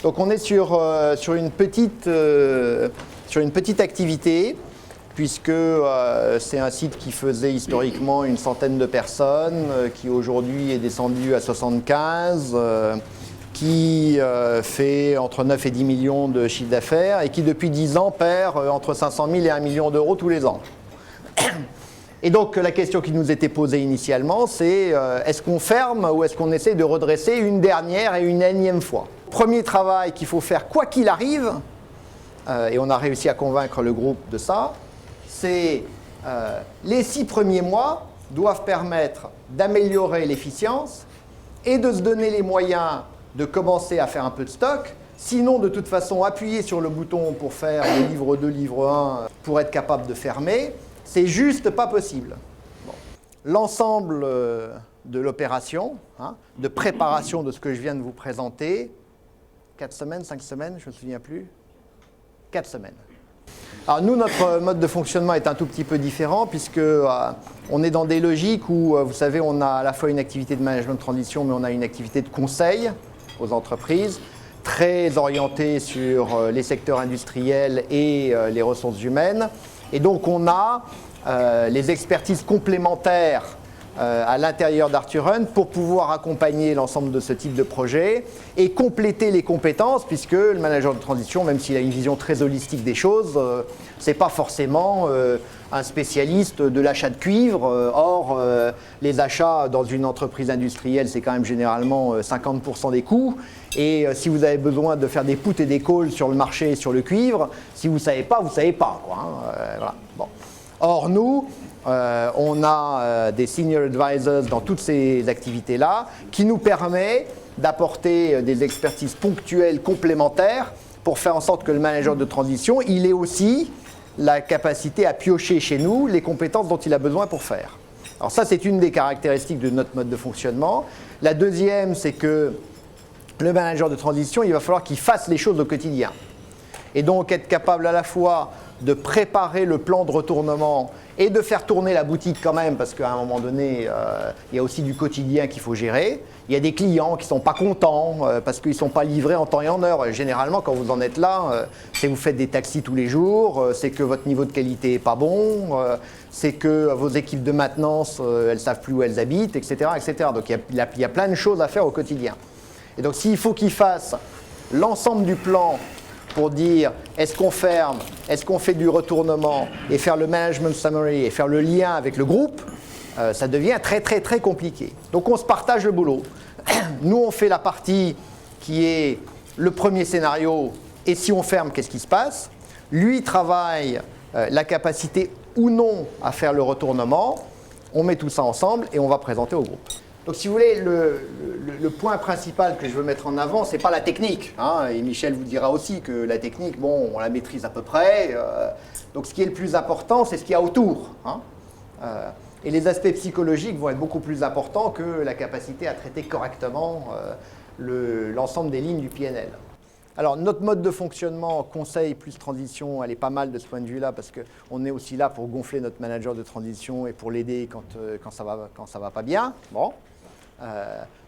Donc on est sur une petite activité, puisque c'est un site qui faisait historiquement une centaine de personnes, qui aujourd'hui est descendu à 75, qui fait entre 9 et 10 millions de chiffre d'affaires et qui depuis 10 ans perd entre 500 000 et 1 million d'euros tous les ans. Et donc la question qui nous était posée initialement, c'est est-ce qu'on ferme ou est-ce qu'on essaie de redresser une dernière et une énième fois? Premier travail qu'il faut faire quoi qu'il arrive, et on a réussi à convaincre le groupe de ça, c'est les 6 premiers mois doivent permettre d'améliorer l'efficience et de se donner les moyens de commencer à faire un peu de stock. Sinon, de toute façon, appuyer sur le bouton pour faire le livre 2, livre 1, pour être capable de fermer, c'est juste pas possible. Bon. L'ensemble de l'opération, de préparation de ce que je viens de vous présenter, 4 semaines, 5 semaines, je ne me souviens plus, 4 semaines. Alors nous, notre mode de fonctionnement est un tout petit peu différent puisque on est dans des logiques où, vous savez, on a à la fois une activité de management de transition, mais on a une activité de conseil aux entreprises, très orientée sur les secteurs industriels et les ressources humaines. Et donc on a les expertises complémentaires à l'intérieur d'Arthur Hunt pour pouvoir accompagner l'ensemble de ce type de projet et compléter les compétences, puisque le manager de transition, même s'il a une vision très holistique des choses, c'est pas forcément un spécialiste de l'achat de cuivre. Or, les achats dans une entreprise industrielle, c'est quand même généralement 50% des coûts. Et si vous avez besoin de faire des puts et des calls sur le marché sur le cuivre, si vous ne savez pas, vous ne savez pas, quoi, voilà. Bon. Or, nous, on a des senior advisors dans toutes ces activités-là qui nous permet d'apporter des expertises ponctuelles complémentaires pour faire en sorte que le manager de transition, il ait aussi la capacité à piocher chez nous les compétences dont il a besoin pour faire. Alors ça, c'est une des caractéristiques de notre mode de fonctionnement. La deuxième, c'est que le manager de transition, il va falloir qu'il fasse les choses au quotidien. Et donc être capable à la fois de préparer le plan de retournement et de faire tourner la boutique quand même, parce qu'à un moment donné, il y a aussi du quotidien qu'il faut gérer. Il y a des clients qui ne sont pas contents parce qu'ils ne sont pas livrés en temps et en heure. Généralement, quand vous en êtes là, c'est que vous faites des taxis tous les jours, c'est que votre niveau de qualité n'est pas bon, c'est que vos équipes de maintenance, elles ne savent plus où elles habitent, etc. etc. Donc il y a plein de choses à faire au quotidien. Et donc s'il faut qu'ils fassent l'ensemble du plan pour dire est-ce qu'on ferme, est-ce qu'on fait du retournement et faire le management summary et faire le lien avec le groupe, ça devient très très très compliqué. Donc on se partage le boulot. Nous on fait la partie qui est le premier scénario et si on ferme, qu'est-ce qui se passe? Lui travaille la capacité ou non à faire le retournement, on met tout ça ensemble et on va présenter au groupe. Donc si vous voulez, le point principal que je veux mettre en avant, ce n'est pas la technique. Et Michel vous dira aussi que la technique, bon, on la maîtrise à peu près. Donc ce qui est le plus important, c'est ce qu'il y a autour. Et les aspects psychologiques vont être beaucoup plus importants que la capacité à traiter correctement l'ensemble des lignes du PNL. Alors notre mode de fonctionnement, conseil plus transition, elle est pas mal de ce point de vue-là parce qu'on est aussi là pour gonfler notre manager de transition et pour l'aider quand ça va pas bien. Bon.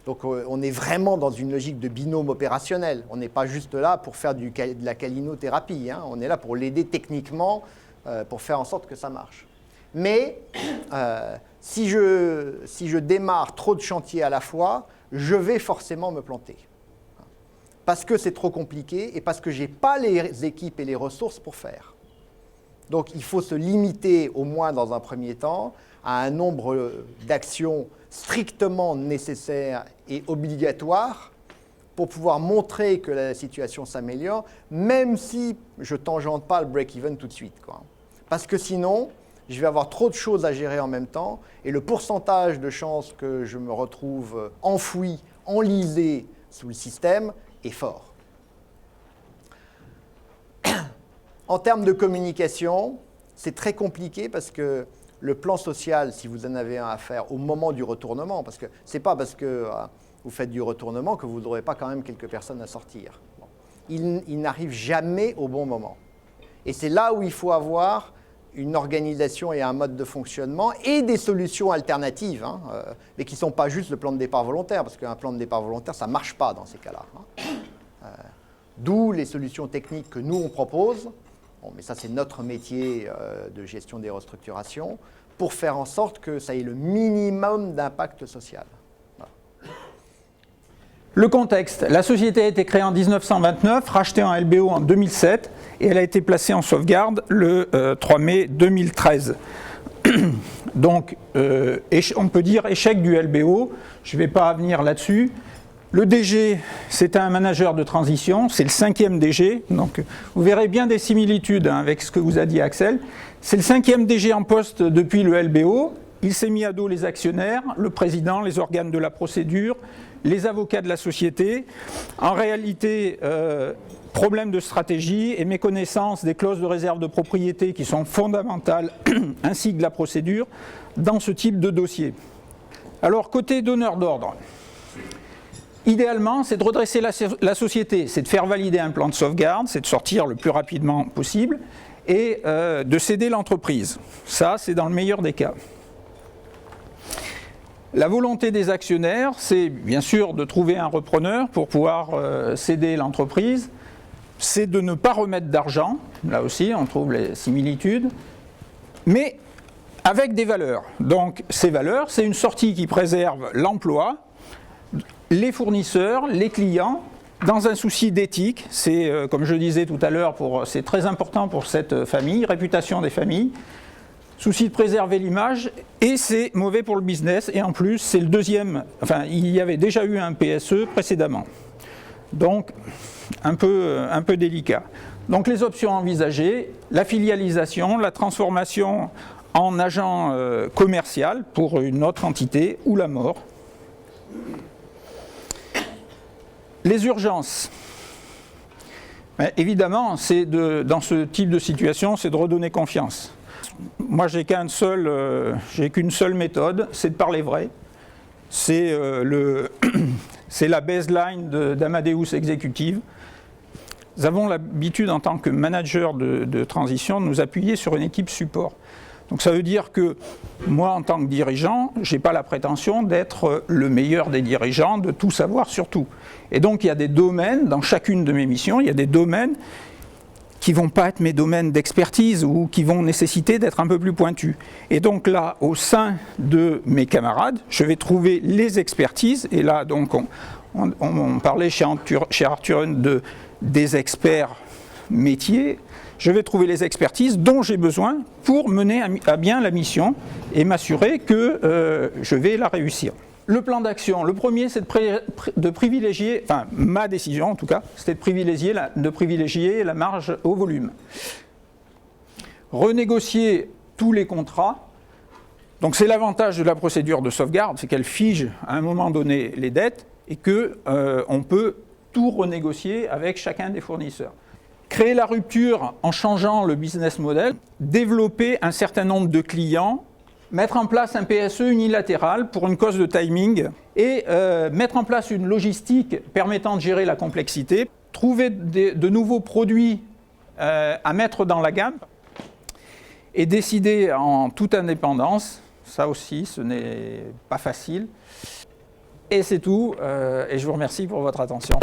Donc on est vraiment dans une logique de binôme opérationnel. On n'est pas juste là pour faire de la calinothérapie. On est là pour l'aider techniquement pour faire en sorte que ça marche. Mais si je démarre trop de chantiers à la fois, je vais forcément me planter. Parce que c'est trop compliqué et parce que je n'ai pas les équipes et les ressources pour faire. Donc il faut se limiter, au moins dans un premier temps, à un nombre d'actions strictement nécessaires et obligatoires pour pouvoir montrer que la situation s'améliore, même si je ne tangente pas le break-even tout de suite, quoi. Parce que sinon, je vais avoir trop de choses à gérer en même temps et le pourcentage de chances que je me retrouve enfoui, enlisé sous le système est fort. En termes de communication, c'est très compliqué parce que le plan social, si vous en avez un à faire au moment du retournement, parce que ce n'est pas parce que vous faites du retournement que vous n'aurez pas quand même quelques personnes à sortir. Bon. Il n'arrive jamais au bon moment. Et c'est là où il faut avoir une organisation et un mode de fonctionnement et des solutions alternatives, mais qui ne sont pas juste le plan de départ volontaire, parce qu'un plan de départ volontaire, ça ne marche pas dans ces cas-là. D'où les solutions techniques que nous, on propose. Bon, mais ça, c'est notre métier de gestion des restructurations, pour faire en sorte que ça ait le minimum d'impact social. Voilà. Le contexte. La société a été créée en 1929, rachetée en LBO en 2007, et elle a été placée en sauvegarde le 3 mai 2013. Donc, on peut dire échec du LBO, je ne vais pas venir là-dessus. Le DG, c'est un manager de transition, c'est le 5e DG, donc vous verrez bien des similitudes avec ce que vous a dit Axel. C'est le 5e DG en poste depuis le LBO, il s'est mis à dos les actionnaires, le président, les organes de la procédure, les avocats de la société. En réalité, problème de stratégie et méconnaissance des clauses de réserve de propriété qui sont fondamentales, ainsi que de la procédure, dans ce type de dossier. Alors, côté donneur d'ordre, idéalement, c'est de redresser la société, c'est de faire valider un plan de sauvegarde, c'est de sortir le plus rapidement possible et de céder l'entreprise. Ça, c'est dans le meilleur des cas. La volonté des actionnaires, c'est bien sûr de trouver un repreneur pour pouvoir céder l'entreprise. C'est de ne pas remettre d'argent, là aussi on trouve les similitudes, mais avec des valeurs. Donc ces valeurs, c'est une sortie qui préserve l'emploi, les fournisseurs, les clients, dans un souci d'éthique. C'est, comme je disais tout à l'heure, c'est très important pour cette famille, réputation des familles, souci de préserver l'image, et c'est mauvais pour le business, et en plus c'est le deuxième, enfin il y avait déjà eu un PSE précédemment. Donc un peu délicat. Donc les options envisagées, la filialisation, la transformation en agent commercial pour une autre entité ou la mort. Les urgences. Mais évidemment, dans ce type de situation, c'est de redonner confiance. Moi, j'ai qu'une seule méthode, c'est de parler vrai. C'est la baseline d'Amadeus Executive. Nous avons l'habitude, en tant que manager de transition, de nous appuyer sur une équipe support. Donc ça veut dire que moi, en tant que dirigeant, je n'ai pas la prétention d'être le meilleur des dirigeants, de tout savoir sur tout. Et donc il y a des domaines, dans chacune de mes missions, il y a des domaines qui ne vont pas être mes domaines d'expertise ou qui vont nécessiter d'être un peu plus pointus. Et donc là, au sein de mes camarades, je vais trouver les expertises. Et là, donc, on parlait chez Arthur des experts métiers. Je vais trouver les expertises dont j'ai besoin pour mener à bien la mission et m'assurer que je vais la réussir. Le plan d'action, le premier, c'est de privilégier, enfin ma décision en tout cas, c'était de privilégier la marge au volume. Renégocier tous les contrats, donc c'est l'avantage de la procédure de sauvegarde, c'est qu'elle fige à un moment donné les dettes et qu'on peut tout renégocier avec chacun des fournisseurs. Créer la rupture en changeant le business model, développer un certain nombre de clients, mettre en place un PSE unilatéral pour une cause de timing et mettre en place une logistique permettant de gérer la complexité, trouver de nouveaux produits à mettre dans la gamme et décider en toute indépendance. Ça aussi, ce n'est pas facile. Et c'est tout, et je vous remercie pour votre attention.